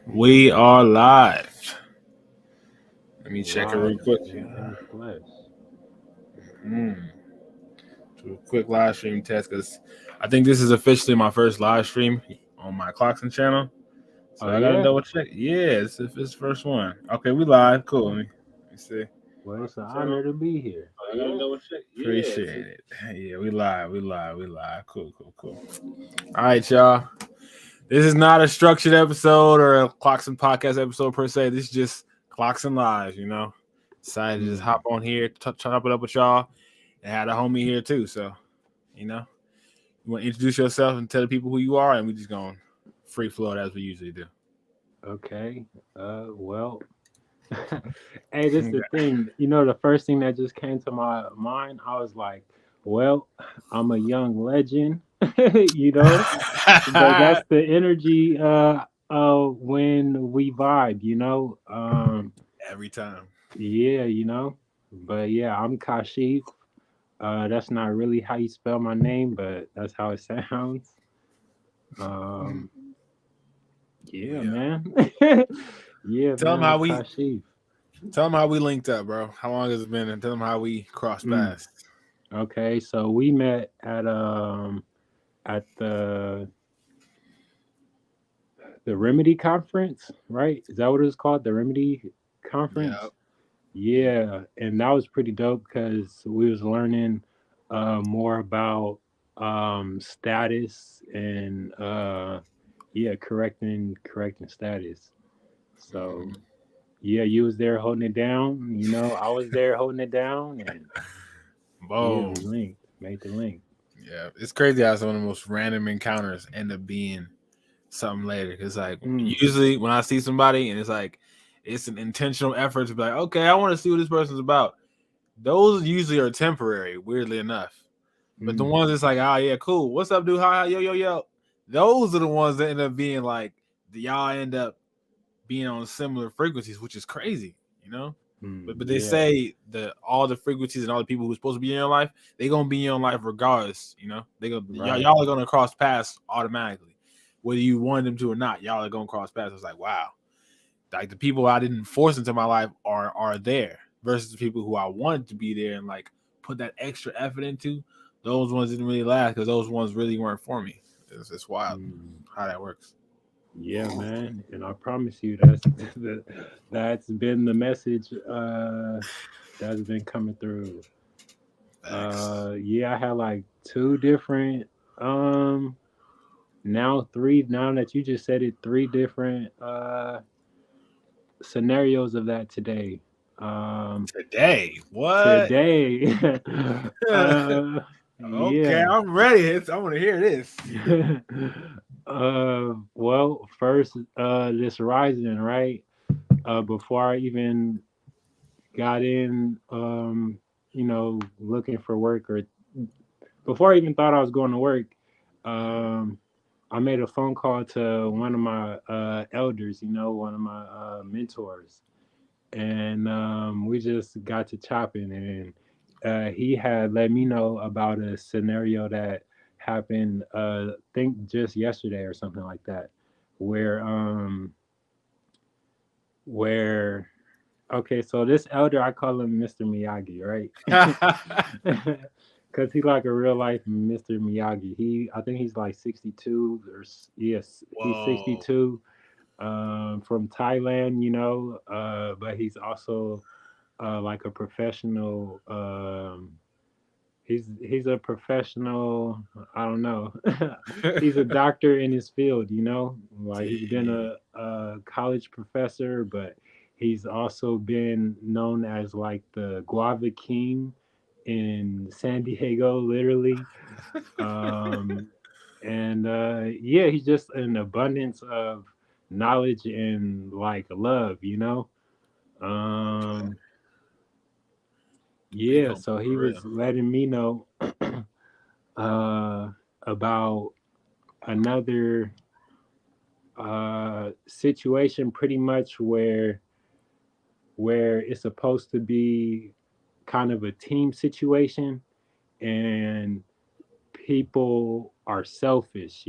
We are live. Let me check it real Live quick. and in the flesh. Mm. Do a quick live stream test because I think this is officially my first live stream on my Clocksyn channel. Oh So I gotta yeah? double check. Yeah, it's the first one. Okay, we live. Cool. Let me see. Well, it's an Clocksyn channel. honor to be here. I gotta double check. Appreciate it. Yeah, we live. We live. Cool. All right, y'all. This is not a structured episode or a Clocksyn podcast episode per se. This is just Clocksyn Live, Decided to just hop on here, chop it up with y'all, and had a homie here too. So, you know, you want to introduce yourself and tell the people who you are, and we just going free flow as we usually do. Okay. Well, hey, this is the thing. The first thing that just came to my mind, I was like, well, I'm a young legend, but that's the energy when we vibe. Every time. Yeah, But yeah, I'm Kaashif. That's not really how you spell my name, but that's how it sounds. Um, yeah, Yeah. man. Yeah, Tell them man, I'm how we Kashif. tell them how we linked up, bro. How long has it been? And tell them how we crossed Mm. paths. Okay, so we met at the Remedy conference, right? Is that what it was called? The Remedy Yeah. conference? Yeah, and that was pretty dope because we was learning more about status and yeah, correcting status. So yeah, you was there holding it down. I was there holding it down, and yeah, Boom. we linked, made the link. Yeah. It's crazy how some of the most random encounters end up being something later. Cause like Mm, usually when I see somebody and it's like it's an intentional effort to be like, okay, I want to see what this person's about. Those usually are temporary, weirdly enough. But the mm, ones that's like, oh yeah, cool. What's up, dude? Hi, yo. Those are the ones that end up being like y'all end up being on similar frequencies, which is crazy. But they yeah, say that all the frequencies and all the people who's supposed to be in your life, they gonna be in your life regardless. right. Y'all are gonna cross paths automatically, whether you want them to or not. Y'all are gonna cross paths. It's like wow, like the people I didn't force into my life are there versus the people who I wanted to be there and like put that extra effort into. Those ones didn't really last because those ones really weren't for me. It's wild Mm, how that works. yeah, man. And I promise you, that's that's been the message that's been coming through. Facts. Yeah, I had like two different now three, now that you just said it, three different scenarios of that today. Today, what? Today, Okay, yeah. I'm ready. I want to hear this. Well, first, this rising, right? Before I even got in, looking for work, or before I even thought I was going to work, um, I made a phone call to one of my elders, one of my mentors, and we just got to chopping, and he had let me know about a scenario that happened, think just yesterday or something like that, where where okay, so this elder, I call him Mr. Miyagi, right? Cause he like a real life Mr. Miyagi. I think he's like 62 or yes, he's Whoa. 62, from Thailand, but he's also like a professional. He's a professional. I don't know. He's a doctor in his field. Like he's been Gee. a college professor, but he's also been known as like the Guava King in San Diego, literally. Um, and yeah, he's just an abundance of knowledge and like love. Um, Big yeah, homie so he for real. was letting me know uh, about another situation, pretty much where it's supposed to be kind of a team situation, and people are selfish.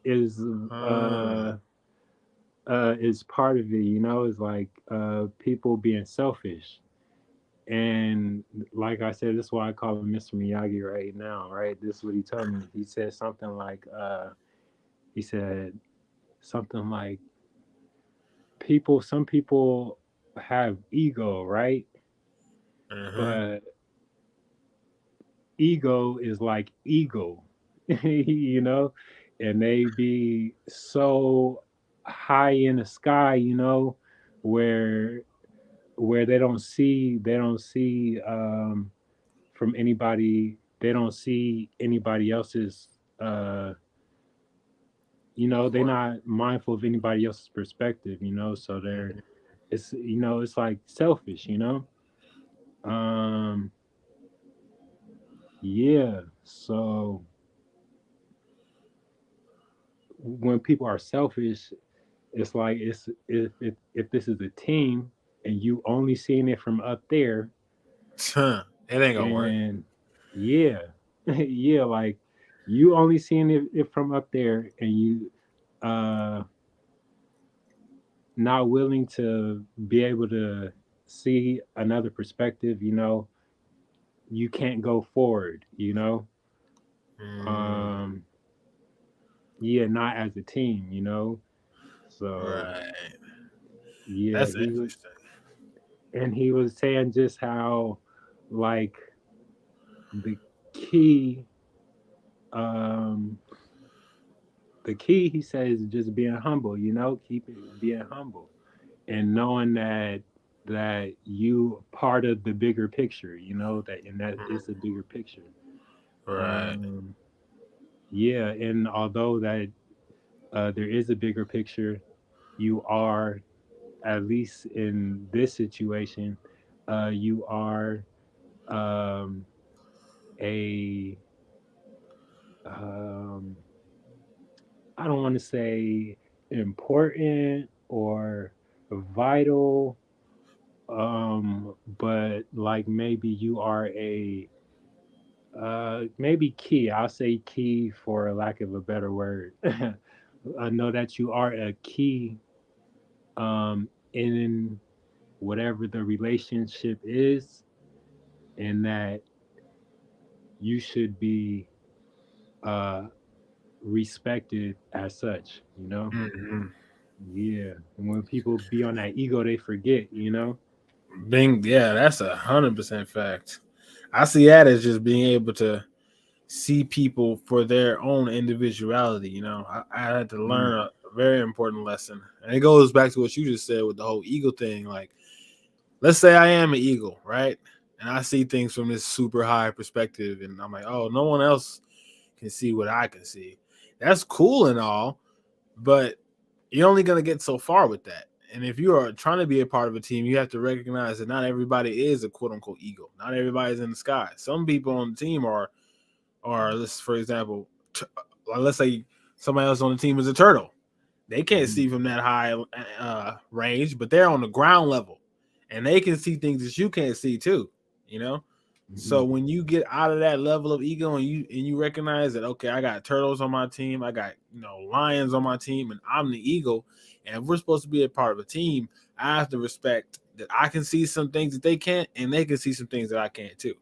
Is Huh. is part of it. You know, it's like people being selfish. And like I said, this is why I call him Mr. Miyagi right now, right? This is what he told me. He said something like, he said something like, some people have ego, right? Uh-huh. But ego is like ego, you know, and they be so high in the sky, you know, where they don't see from anybody, they don't see anybody else's you know, they're not mindful of anybody else's perspective, you know, so they're it's you know, it's like selfish, you know. um yeah, so when people are selfish, it's like it's if this is a team and you only seeing it from up there, Huh. It ain't gonna work. then yeah, yeah, like you only seeing it from up there, and you uh not willing to be able to see another perspective, you know, you can't go forward, you know. Mm, um yeah, not as a team, you know. So right. yeah, That's he was, interesting. and he was saying just how like the key um the key, he says, is just being humble, you know, keep it being humble, and knowing that you part of the bigger picture, you know, that, and that is a bigger picture. Right. um yeah, and although that there is a bigger picture, you are, at least in this situation, you are um a um I don't want to say important or vital, but like maybe you are a maybe key. I'll say key for lack of a better word. I know that you are a key in whatever the relationship is, and that you should be uh respected as such, you know. Hmm. Yeah, and when people be on that ego, they forget, you know. Being yeah, that's 100% fact. I see that as just being able to see people for their own individuality. You know, I had to Mm, learn a very important lesson, and it goes back to what you just said with the whole ego thing. Like, let's say I am an eagle, right? And I see things from this super high perspective, and I'm like, oh, no one else can see what I can see. That's cool and all, but you're only going to get so far with that. And if you are trying to be a part of a team, you have to recognize that not everybody is a quote unquote ego. Not everybody's in the sky. Some people on the team are let's for example, let's say somebody else on the team is a turtle. They can't mm, see from that high range, but they're on the ground level, and they can see things that you can't see too. You know, mm, so when you get out of that level of ego and you recognize that, okay, I got turtles on my team, I got lions on my team, and I'm the eagle, and if we're supposed to be a part of a team, I have to respect that I can see some things that they can't, and they can see some things that I can't too.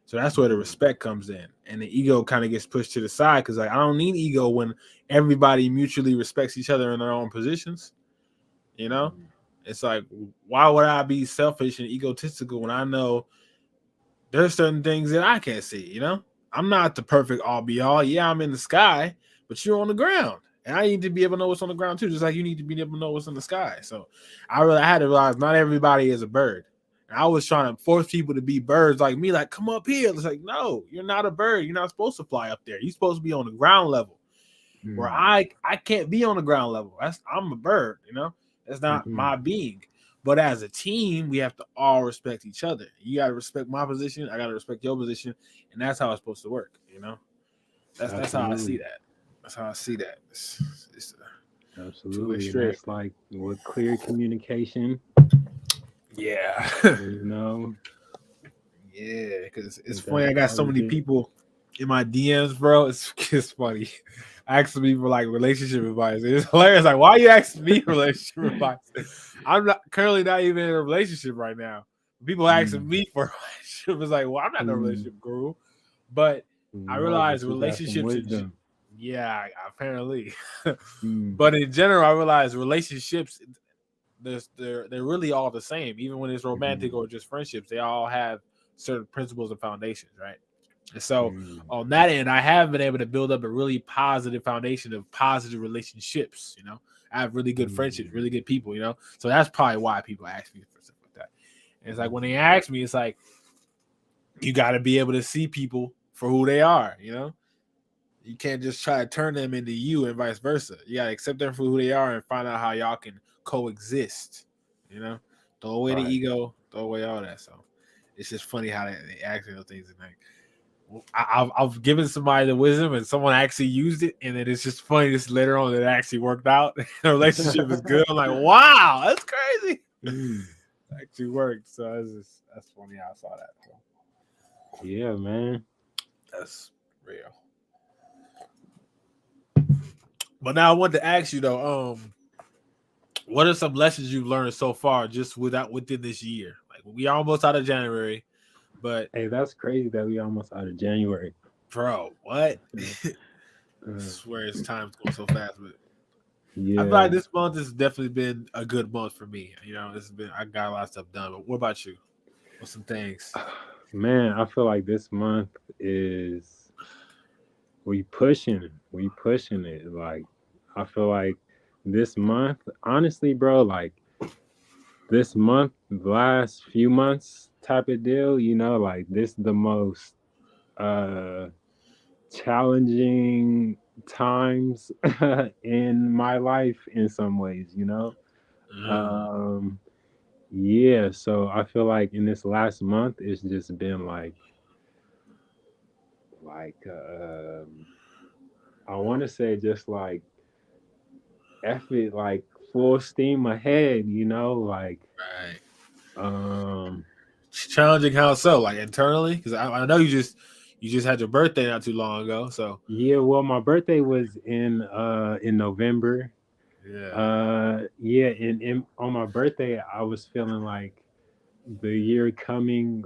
So that's where the mm, respect comes in, and the ego kind of gets pushed to the side because like I don't need ego when everybody mutually respects each other in their own positions. You know, mm, it's like why would I be selfish and egotistical when I know there's certain things that I can't see? You know, I'm not the perfect all be all. Yeah, I'm in the sky, but you're on the ground, and I need to be able to know what's on the ground too, just like you need to be able to know what's in the sky. So I had to realize not everybody is a bird. I was trying to force people to be birds like me, like, come up here. It's like, no, you're not a bird. You're not supposed to fly up there. You're supposed to be on the ground level where mm, I can't be on the ground level. I'm a bird, That's not mm, my being. But as a team, we have to all respect each other. You gotta respect my position, I gotta respect your position, and that's how it's supposed to work. That's how I see absolutely, that. That's how I see that. It's a two-way absolutely, and street. that's like with clear communication, Yeah. you know, Yeah, because it's funny. that's I got part so of many it. people in my DMs, bro. It's funny. asking me for like relationship advice. It's hilarious. Like, why are you asking me for relationship advice? I'm not currently not even in a relationship right now. People asking me for a relationship is like, well, I'm not no relationship guru, but I No, realize but you got some relationships. wisdom. Yeah, apparently. Mm, But in general, I realize relationships. They're really all the same, even when it's romantic mm, or just friendships. They all have certain principles and foundations, right? And so mm, on that end, I have been able to build up a really positive foundation of positive relationships. I have really good friendships, mm, really good people. So that's probably why people ask me for stuff like that. And it's like when they ask me, it's like you got to be able to see people for who they are. You can't just try to turn them into you and vice versa. You gotta accept them for who they are and find out how y'all can coexist. You know, throw away the right. ego, throw away all that. So it's just funny how they ask those things. And like, I've given somebody the wisdom and someone actually used it, and then it's just funny. Just later on, it actually worked out. The relationship is good. I'm like, wow, that's crazy. Mm, It actually worked. So that's funny how I saw that. So yeah, man. that's real. But now I wanted to ask you though, what are some lessons you've learned so far just within this year? Like we almost out of January, but Hey, that's crazy that we almost out of January. bro, what? Uh, I uh, swear it's time's going so fast. But I feel like yeah, this month has definitely been a good month for me. I got a lot of stuff done. But what about you? What's some things? man. I feel like this month is we pushing it. Like I feel like this month, honestly, bro. Like this month, the last few months type of deal. Like this the most uh challenging times in my life in some ways. Mm, um yeah, so I feel like in this last month it's just been like I want to say just like effort, like full steam ahead, like right. um Challenging how so? Like internally? Because I know you just had your birthday not too long ago. So yeah, well, my birthday was in November. yeah. Yeah, and on my birthday I was feeling like the year coming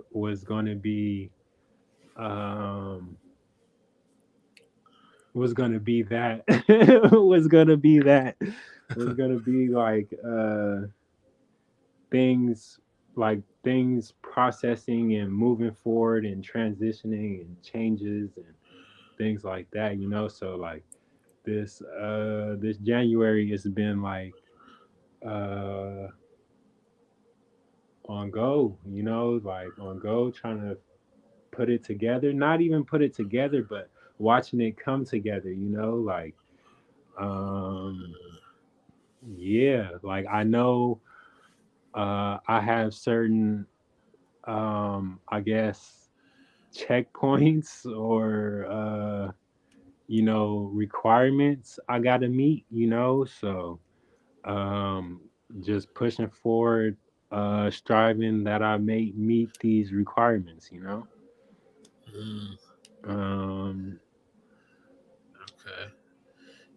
um was gonna be that was gonna be that was gonna be like things things processing and moving forward and transitioning and changes and things like that. So like this January has been like uh on go, like on go, trying to put it together, not even put it together, but watching it come together, like um yeah, like I know I have certain I guess checkpoints or requirements I got to meet, so um just pushing forward, striving that I may meet these requirements. Mm, um okay.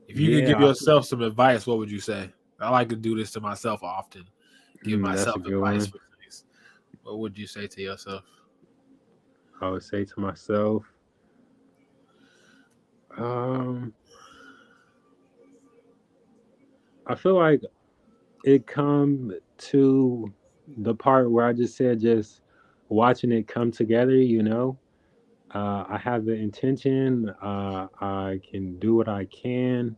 If you could give yeah, yourself some advice, what would you say? I like to do this to myself often. Give that's a myself good advice one. for things. What would you say to yourself? I would say to myself, um I feel like it come to the part where I just said, just watching it come together. I have the intention, I can do what I can,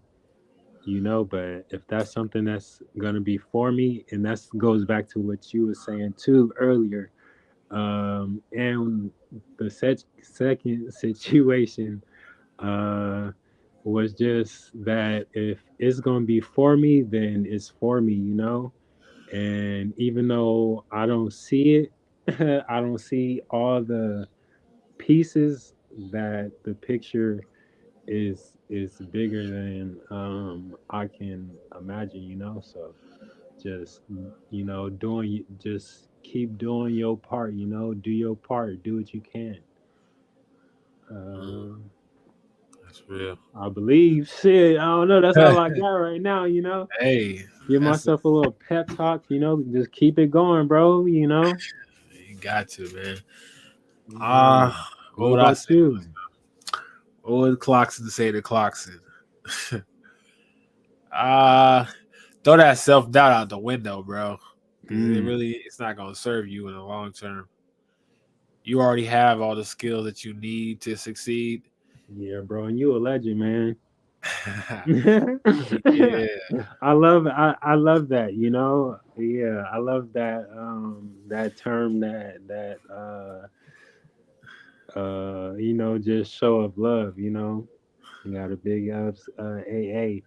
but if that's something that's gonna be for me, and that goes back to what you were saying too earlier, and the second situation uh was just that if it's gonna be for me, then it's for me. And even though I don't see it, I don't see all the pieces, that the picture is bigger than I can imagine. So just just keep doing your part, do your part, do what you can. Mm, um That's real. I believe. Shit, I don't know. That's all I got right now. Hey, Give that's myself a little pep talk. Just keep it going, bro. you got to, man. Yeah. What What would I about say? you? What would Clocksyn say to Clocksyn? uh Throw that self doubt out the window, bro. Because it's not gonna serve you in the long term. You already have all the skills that you need to succeed. Yeah, bro, and you a legend, man. Yeah. I love that, Yeah, I love that that term that just show of love, You got a big ups AA.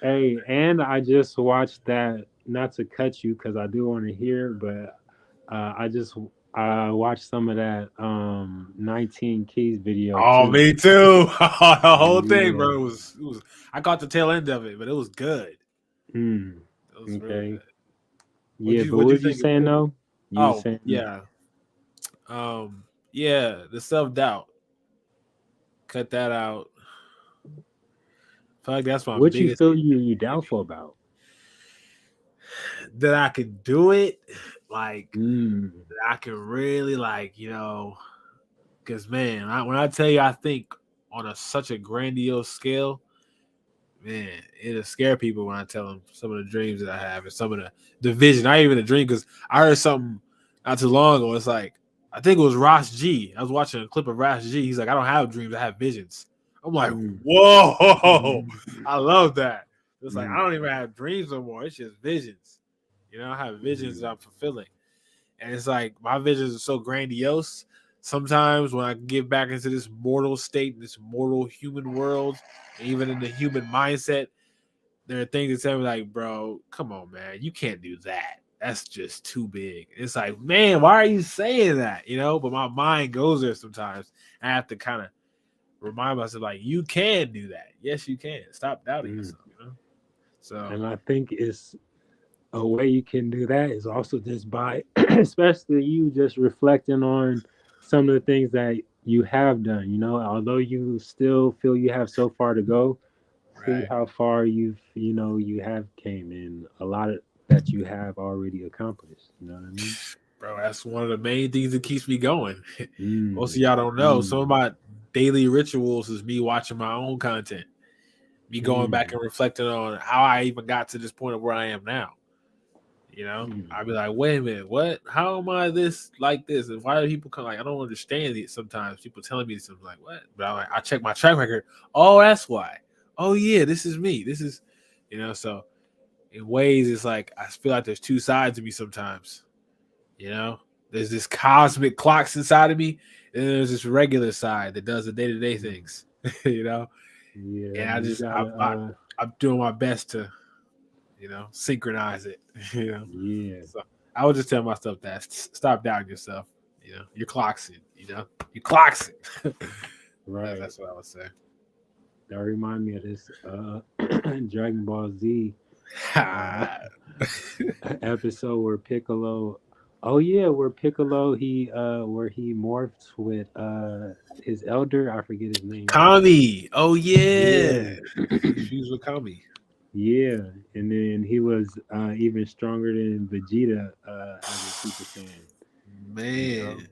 Hey, and I just watched that, not to cut you cuz I do want to hear, but I just watched some of that 19 Keys video Oh, too. me too. The whole thing, Yeah. bro. It was. I caught the tail end of it, but it was good. Hmm. It was real Okay. good. Yeah, but What'd what you was you think? saying though? You was Oh, saying yeah. Yeah, the self doubt. Cut that out. I feel like that's my what you biggest feel you doubtful about? that I could do it. Like Mm. that I could really because man, when I tell you, I think on such a grandiose scale, man, it'll scare people when I tell them some of the dreams that I have and some of the vision. Not even a dream, because I heard something not too long ago. It's like I think it was Ross G. I was watching a clip of Ross G. He's like, I don't have dreams, I have visions. I'm like, Mm. whoa, I love that. It's like I Mm. don't even have dreams no more. It's just visions. I have visions that I'm fulfilling. And it's like my visions are so grandiose. Sometimes when I get back into this mortal state, this mortal human world, even in the human mindset, there are things that tell me like, bro, come on, man, you can't do that. That's just too big. It's like, man, why are you saying that? But my mind goes there sometimes. I have to kind of remind myself, like, you can do that. Yes, you can. Stop doubting Mm. yourself. So And I think it's a way you can do that is also just by especially you just reflecting on some of the things that you have done, although you still feel you have so far to go, see right. how far you have came in a lot of that you have already accomplished, you know what I mean? Bro, that's one of the main things that keeps me going. Most of Mm. y'all don't know. Some of Mm. my daily rituals is me watching my own content, me going back Mm. and reflecting on how I even got to this point of where I am now. Mm. I'd be like, wait a minute, what? How am I this like this? And why do people come? Like, I don't understand it sometimes. People telling me something like, what? But I check my track record. Oh, that's why. Oh yeah, this is me. This is, So in ways, it's like I feel like there's two sides to me sometimes. There's this cosmic clocks inside of me, and then there's this regular side that does the day to day Mm. things. you know, Yeah, and you gotta I'm doing my best to synchronize it. yeah, So I would just tell myself that stop doubting yourself. You're clocksing. You clocksing. right. That's what I would say. That remind me of this Dragon Ball Z uh episode where Piccolo, oh yeah, where Piccolo where he morphs with his elder, I forget his name. Kami. Oh yeah. Yeah. He fused with Kami. Yeah, and then he was even stronger than Vegeta as a Super Saiyan, you know. Man.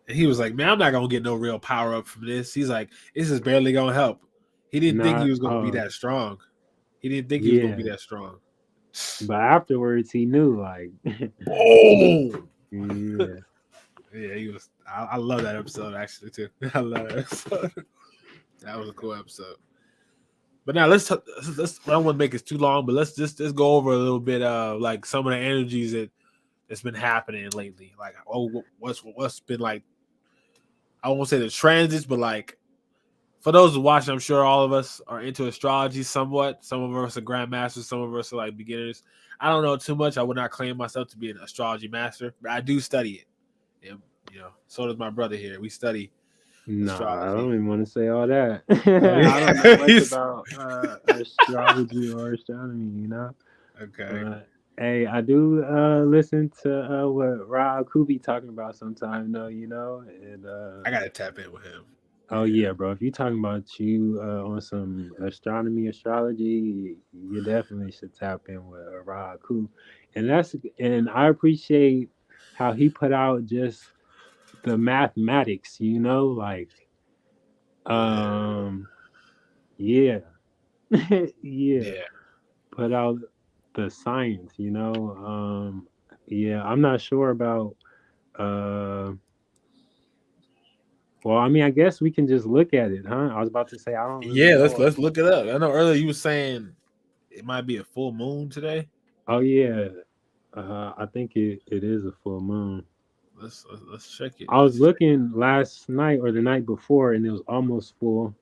And he was like, man, I'm not gonna get no real power up from this. He's like, this is barely gonna help. He didn't think he Not was gonna be that strong. He didn't think he was gonna yeah, be that strong. but afterwards he knew like Oh yeah. yeah, he was. I love that episode actually too. I love that episode. That was a cool episode. But now let's. I don't want to make it too long, but let's go over a little bit of like some of the energies that's been happening lately. Like, what's been like. I won't say the transits, but like for those who watching, I'm sure all of us are into astrology somewhat. Some of us are grandmasters, some of us are like beginners. I don't know too much. I would not claim myself to be an astrology master, but I do study it. And, so does my brother here. We study Nah, I don't astrology. even want to say all that. Oh, I don't know yeah. much about astrology or astronomy. Okay. But hey, I do listen to what Ra Kubi talking about sometime though, and I gotta tap in with him. Oh yeah, bro. If you talking about you on some astrology, you definitely should tap in with Raku. And I appreciate how he put out just the mathematics, like Yeah, um yeah. Yeah. yeah, Put out the science, yeah, I'm not sure about uh well, I mean, I guess we can just look at it, huh? I was about to say I don't really yeah. Let's know. let's look it up. I know earlier you were saying it might be a full moon today. Oh yeah, I think it is a full moon. Let's check it. I was Let's check. looking last night or the night before, and it was almost full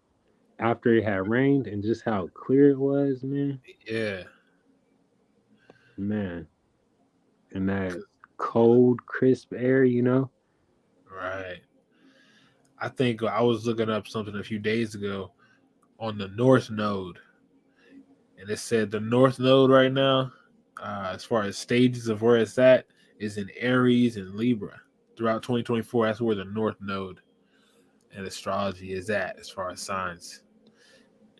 after it had rained, and just how clear it was, man. Yeah, Man, and that cold, crisp air. right. I think I was looking up something a few days ago on the North Node, and it said the North Node right now, as far as stages of where it's at, is in Aries and Libra. Throughout 2024, that's where the North Node and astrology is at, as far as signs.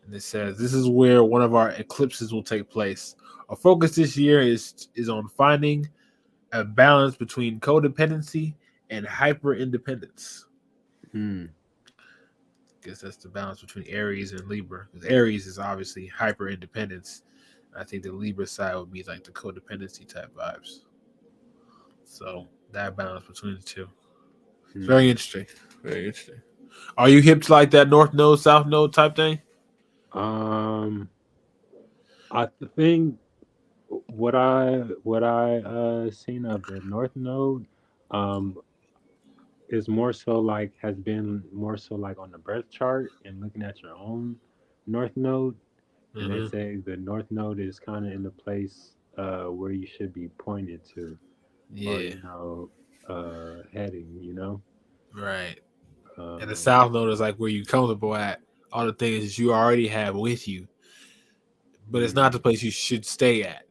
And it says this is where one of our eclipses will take place. Our focus this year is on finding a balance between codependency and hyper independence. Hmm. I guess that's the balance between Aries and Libra. Because Aries is obviously hyper independence. I think the Libra side would be like the codependency type vibes. So that balance between the two. It's Hmm. very interesting. Very interesting. Are you hip to like that North Node, South Node type thing? Um, I think what I seen of the North Node, um, is more so like has been more so like on the birth chart and looking at your own North Node, and they Mm-hmm. say the North Node is kind of in the place where you should be pointed to, or Yeah. heading. Right. And the Um, South Node is like where you comfortable at. All the things you already have with you, but it's not the mm, place you should stay at.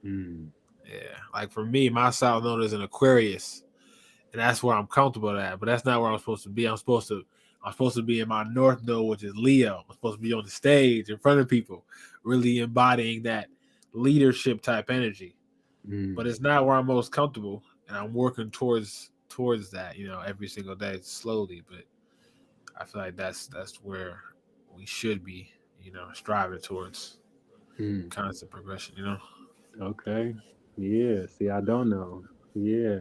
mm, Yeah. Like for me, my South Node is an Aquarius, and that's where I'm comfortable at. But that's not where I'm supposed to be. I'm supposed to be in my North Node, which is Leo. I'm supposed to be on the stage in front of people, really embodying that leadership type energy. But mm, it's not where I'm most comfortable, and I'm working towards that, every single day slowly. But I feel like that's where we should be, striving towards mm. constant progression. Okay. Yeah. See, I don't know. Yeah.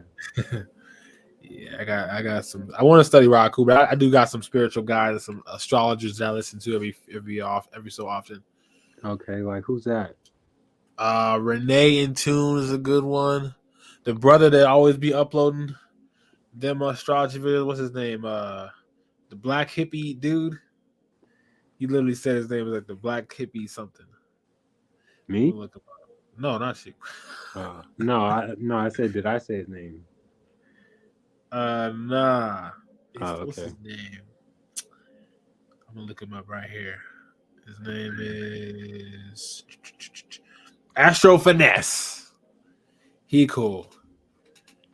Yeah, I got some. I want to study Raku, but I do got some spiritual guides and some astrologers that I listen to every so often. Okay. Like who's that? Renee in Tune is a good one. The brother that always be uploading them astrology videos. What's his name? The black hippie dude. He literally said his name was like the black hippie something. I'm Me? gonna look him up. No, not you. No. I said, did I say his name? Nah. Oh, What's okay. his name? I'm gonna look him up right here. His name is Astro Finesse. He cool.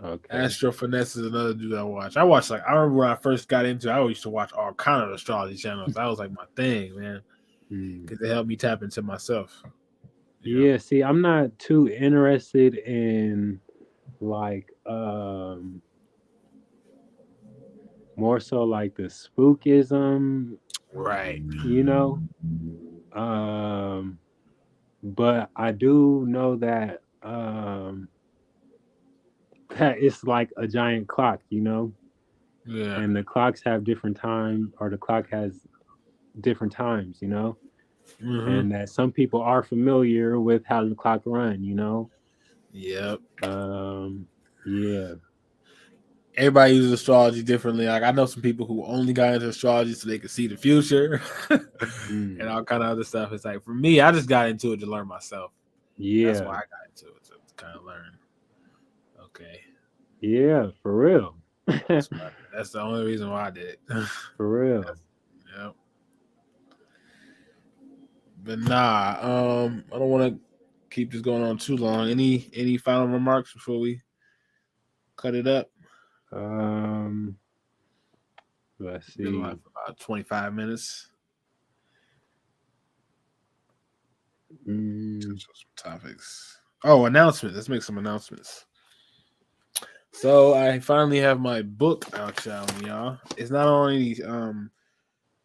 Okay. Astro Finesse is another dude I watch. I remember when I first got into it, I used to watch all kind of astrology channels. That was like my thing, man. Hmm. Because it helped me tap into myself. You know? Yeah, see, I'm not too interested in like more so like the spookism, Right. you know. Um but I do know that that it's like a giant clock. Yeah. And the clocks have different time, or the clock has different times. Mm-hmm. And that some people are familiar with how the clock run. Yep. Um yeah. Everybody uses astrology differently. Like I know some people who only got into astrology so they could see the future and Mm. all kind of other stuff. It's like for me, I just got into it to learn myself. That's why Yeah. I got into it to kind of learn. Okay, Yeah, for real. that's the only reason why I did it. For real. Yep. But nah, I don't want to keep this going on too long. Any final remarks before we cut it up? Um, Let's Been see. live for about 25 minutes. Mm, Some topics. Oh, announcements. Let's make some announcements. So I finally have my book out, y'all. It's not on any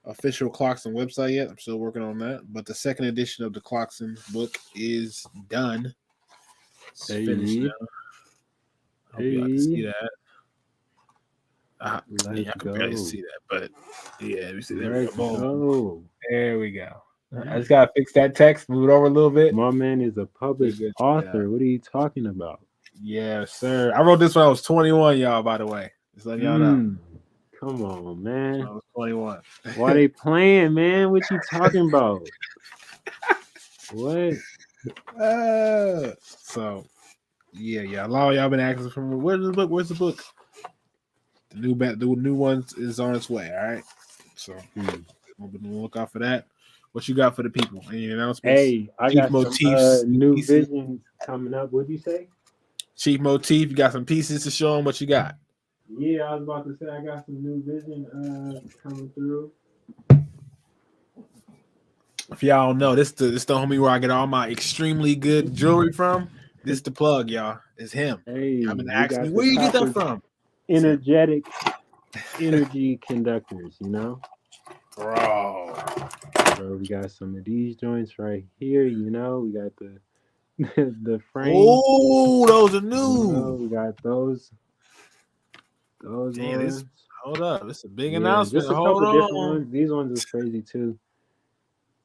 official Clocksyn website yet. I'm still working on that. But the second edition of the Clocksyn book is done. It's finished now. Hope y'all can see that. Yeah, I can barely see that, but yeah, we see. There we go. There we go. I just gotta fix that text, move it over a little bit. My man is a published author. Yeah. What are you talking about? Yes, sir. I wrote this when I was 21, y'all. By the way, just letting y'all know. Come on, man. I was 21. Why they playing, man? What you talking about? What? So, yeah. A lot of y'all been asking for me. Where's the book? Where's the book? The new one is on its way. All right. So, we'll look out for that. What you got for the people? Any announcements? Hey, I got motifs, some new pieces. Vision coming up. What'd you say? Chief Motif. You got some pieces to show them. What you got? Yeah, I was about to say I got some new vision coming through. If y'all don't know, this the homie where I get all my extremely good jewelry from. This the plug, y'all. It's him. Hey, I've been asking me, where you get that from? Energetic energy conductors, you know? Bro, we got some of these joints right here, you know. We got the frame. Oh, those are new. You know, we got those ones. Hold up, it's a big announcement. Just a couple different ones. These ones is crazy too.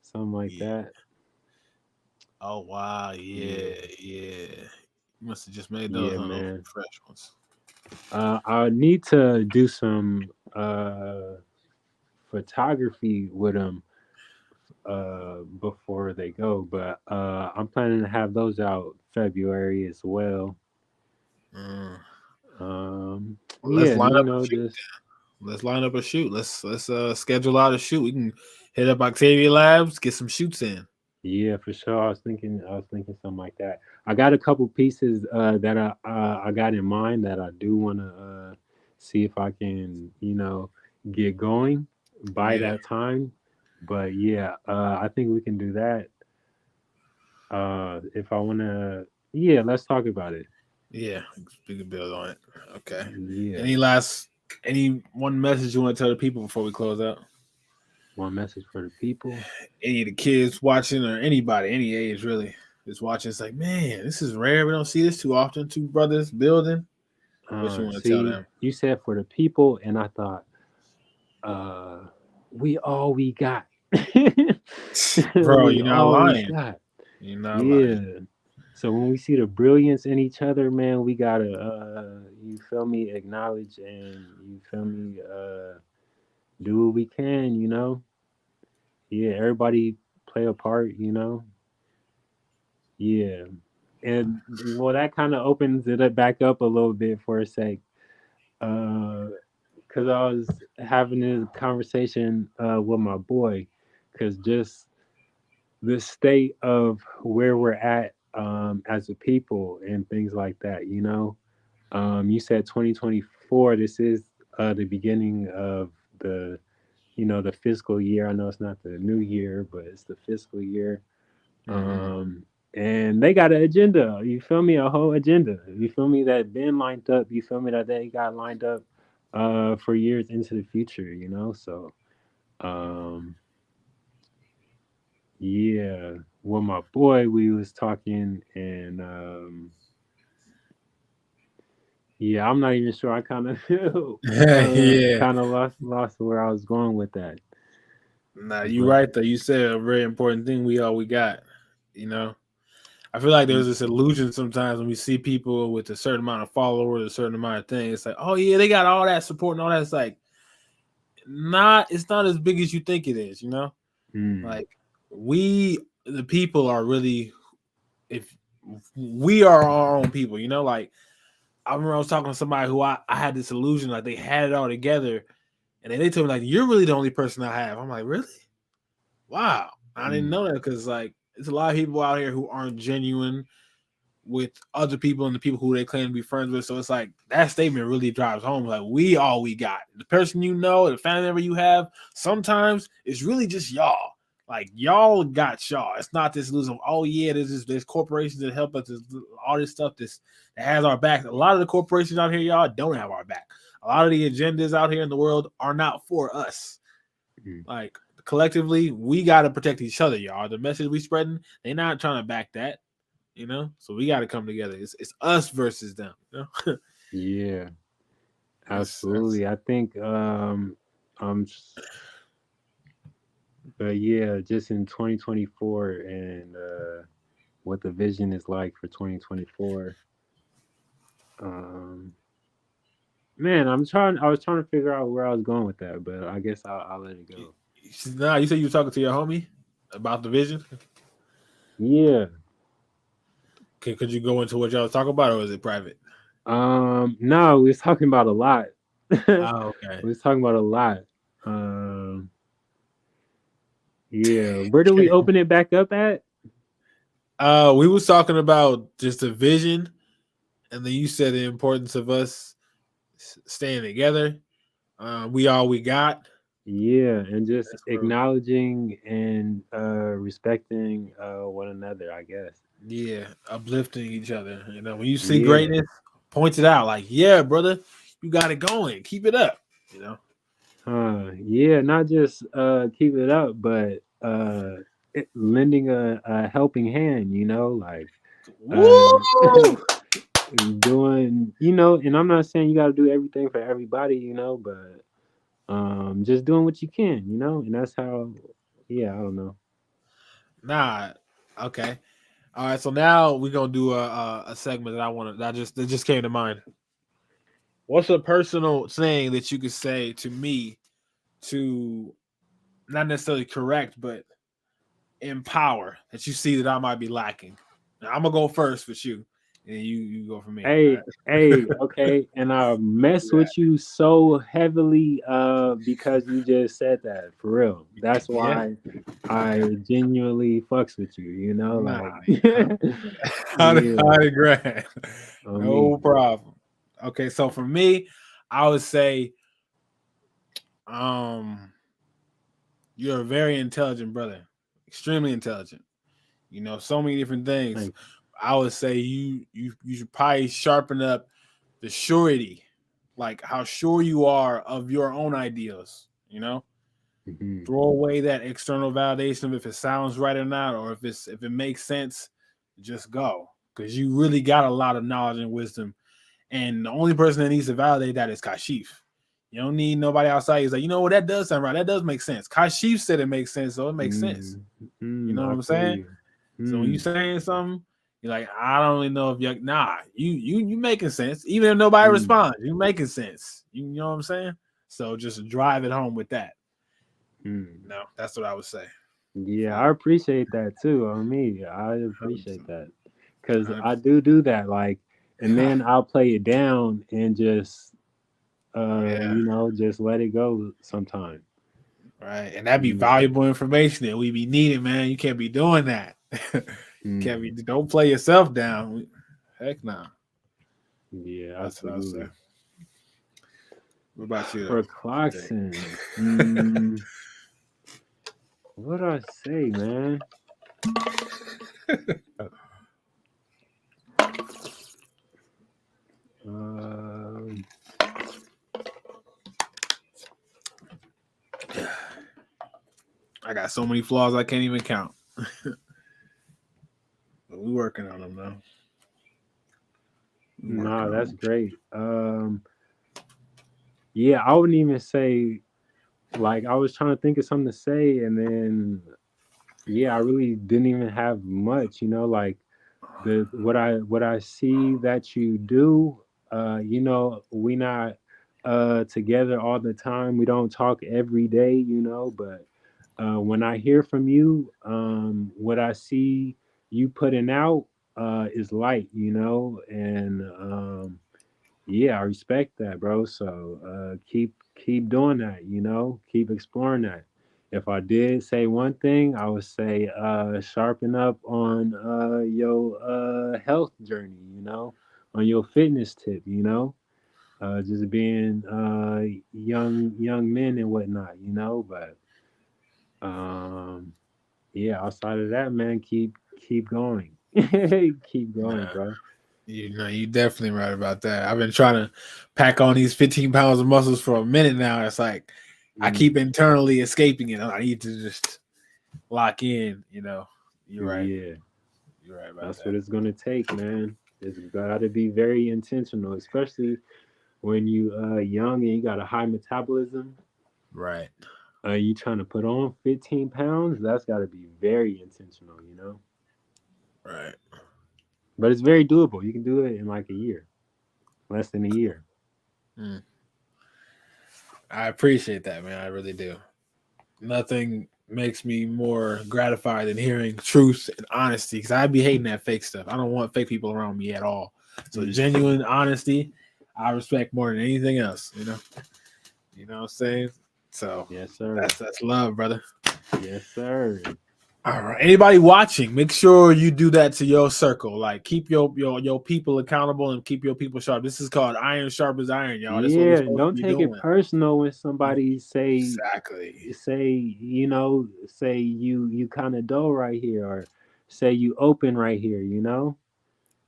Something like that. Oh wow, yeah. You must have just made those man. Fresh ones. I need to do some photography with them before they go, but I'm planning to have those out February as well. Let's line up a shoot. Let's schedule out a shoot. We can hit up Octavia Labs, get some shoots in. Yeah, for sure. I was thinking something like that. I got a couple pieces that I got in mind that I do want to see if I can, you know, get going by that time. But yeah, I think we can do that. If I want to, let's talk about it. Yeah, we can build on it. Okay. Yeah. Any one message you want to tell the people before we close out? One message for the people. Any of the kids watching or anybody, any age really, is watching. It's like, man, this is rare. We don't see this too often. Two brothers building. What you want to tell them? You said for the people, and I thought, we all we got. Bro, you're not lying. You're not lying. So when we see the brilliance in each other, man, we gotta, you feel me, acknowledge and you feel me, do what we can, you know. Yeah, everybody play a part, you know. Yeah, and well, that kind of opens it back up a little bit for a sec, because I was having this conversation with my boy, because just the state of where we're at as a people and things like that, you know. You said 2024. This is the beginning of the, you know, the fiscal year. I know it's not the new year, but it's the fiscal year. And they got an agenda. You feel me? A whole agenda. You feel me? That been lined up. You feel me? That they got lined up for years into the future. You know, so yeah. With my boy, we was talking, and yeah, I'm not even sure. I kind of kind of lost where I was going with that. Nah, you right though. You said a very important thing. We all we got. You know, I feel like there's this illusion sometimes when we see people with a certain amount of followers, a certain amount of things. It's like, oh yeah, they got all that support and all that. It's like, it's not as big as you think it is. You know, like we, the people, are really, if we are our own people. You know, like I remember I was talking to somebody who I had this illusion like they had it all together, and then they told me like, you're really the only person I have. I'm like, really? Wow, I didn't know that, because like there's a lot of people out here who aren't genuine. with other people and the people who they claim to be friends with. So it's like that statement really drives home. Like we all we got. The person you know, the family member you have, sometimes it's really just y'all. Like y'all got y'all. It's not this losing. Oh yeah, there's corporations that help us. There's all this stuff that has our back. A lot of the corporations out here, y'all don't have our back. A lot of the agendas out here in the world are not for us. Like collectively, we got to protect each other, y'all. The message we spreading, they not trying to back that, So we got to come together. It's us versus them, Yeah, absolutely. I think but yeah, just in 2024 and what the vision is like for 2024. Man, I was trying to figure out where I was going with that, but I guess I'll let it go. Nah, you said you were talking to your homie about the vision. Yeah. Could you go into what y'all was talking about, or is it private? No, we was talking about a lot. We Oh, okay. was talking about a lot. Um, yeah. Where do we open it back up at? We was talking about just the vision, and then you said the importance of us staying together. We all we got. Yeah, and just That's where, acknowledging and respecting one another, I guess. yeah, uplifting each other. When you see Yeah. greatness, point it out. Like, yeah, brother, you got it going. Keep it up. Yeah, not just keep it up, but lending a helping hand, like uh Woo! doing, and I'm not saying you got to do everything for everybody, but just doing what you can, and that's how, yeah, I don't know. Nah. Okay. All right. So now we're gonna do a segment that just came to mind. What's a personal saying that you could say to me to not necessarily correct, but empower that you see that I might be lacking? Now, I'm gonna go first with you, and you go for me. All Hey, okay, and I mess right? with you so heavily because you just said that, for real. That's Yeah. why I genuinely fucks with you, Nah. like Yeah. yeah, 100 grand. on me. No problem. Okay. So for me, I would say, um, you're a very intelligent brother, extremely intelligent. So many different things. Thank I would say you should probably sharpen up the surety, like how sure you are of your own ideas. you. Hmm. Throw away that external validation of if it sounds right or not, or if it makes sense. Just go, because you really got a lot of knowledge and wisdom, and the only person that needs to validate that is Kaashif. You don't need nobody outside. He's like, what, that does sound right. That does make sense. Kaashif said it makes sense, so it makes sense. Mm, You know what I I'm feel saying? you. So when you Mm, saying something, you're like, I don't really know if you're you making sense. Even if nobody mm, responds, you making sense. You know what I'm saying? So just drive it home with that. mm. No, that's what I would say. Yeah, I appreciate that too on me. I appreciate 100%. that because I 100%. do that, like, and then I'll play it down and just Yeah, just let it go sometime. right. And that'd be Yeah. valuable information that we be needing, man. You can't be doing that. Can't be. Mm. Don't play yourself down. Heck no. Yeah, That's what I would say. absolutely. What about you, For though? What you think? Clocksyn, what do I say, man? Um, I got so many flaws I can't even count. But we working on them though. We nah, working on that's them. great. Yeah, I wouldn't even say, like, I was trying to think of something to say, and then yeah, I really didn't even have much, like the what I see that you do. We not together all the time. We don't talk every day, but when I hear from you, what I see you putting out is light, and yeah, I respect that, bro. So keep doing that, keep exploring that. If I did say one thing, I would say sharpen up on your health journey, on your fitness tip, just being young men and whatnot, but um yeah, outside of that, man, keep going. Keep going, Nah, bro. you definitely right about that. I've been trying to pack on these 15 pounds of muscles for a minute now. It's like I Mm, keep internally escaping it. I need to just lock in. You're right. yeah, You're right about that's that. what it's gonna take, man. It's gotta be very intentional, especially when you young and you got a high metabolism. Right. You trying to put on 15 pounds, that's got to be very intentional. Right. But it's very doable. You can do it in like a year, less than a year. Mm. I appreciate that, man. I really do. Nothing makes me more gratified than hearing truth and honesty because I be hating that fake stuff. I don't want fake people around me at all. So Mm. genuine honesty, I respect more than anything else. You know what I'm saying? So Yes, sir. that's love, brother. Yes, sir. All right. Anybody watching, make sure you do that to your circle. Like keep your people accountable and keep your people sharp. This is called iron sharp as iron, y'all. That's what we're Yeah, supposed to don't be take it doing. personal when somebody Exactly. say you kind of dull right here, or say you open right here.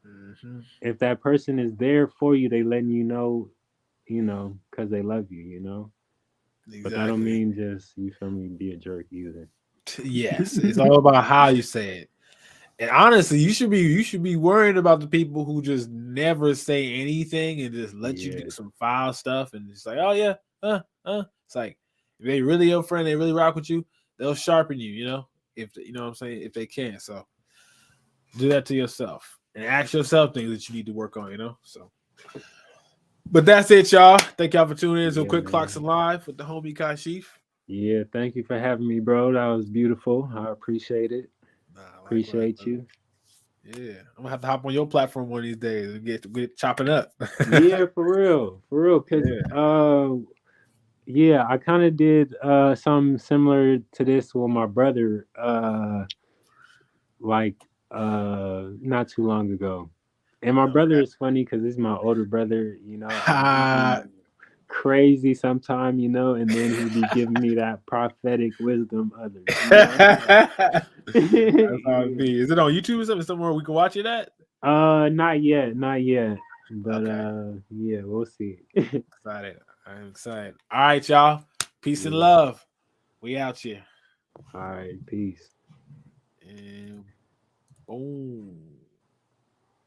Hmm. If that person is there for you, they letting because they love you. But that don't Exactly. mean just you feel me be a jerk either. Yes, it's all about how you say it. And honestly, you should be worried about the people who just never say anything and just let you do Yeah, some foul stuff and it's like, oh yeah, It's like if they really your friend, they really rock with you, they'll sharpen you, if you know what I'm saying, if they can. So do that to yourself and ask yourself things that you need to work on. So but that's it, y'all. Thank y'all for tuning in to a yeah, quick Clocksyn man. Live with the homie Kaashif. Yeah, thank you for having me, bro. That was beautiful. I appreciate it. Nah, likewise, Appreciate brother. you. Yeah, I'm gonna have to hop on your platform one of these days and get chopping up. Yeah, for real. For real. Cause Yeah. yeah, I kind of did something similar to this with my brother like not too long ago. And my brother Okay. is funny because he's my older brother, and he be Ha. crazy sometime, and then he be giving me that prophetic wisdom others. That's how it Yeah. be. Is it on YouTube or something somewhere we can watch it at? Not yet, not yet. But Okay. yeah, we'll see. Excited. I'm excited. All right, y'all. Peace and Yeah. love. We out here. All right, peace. And boom.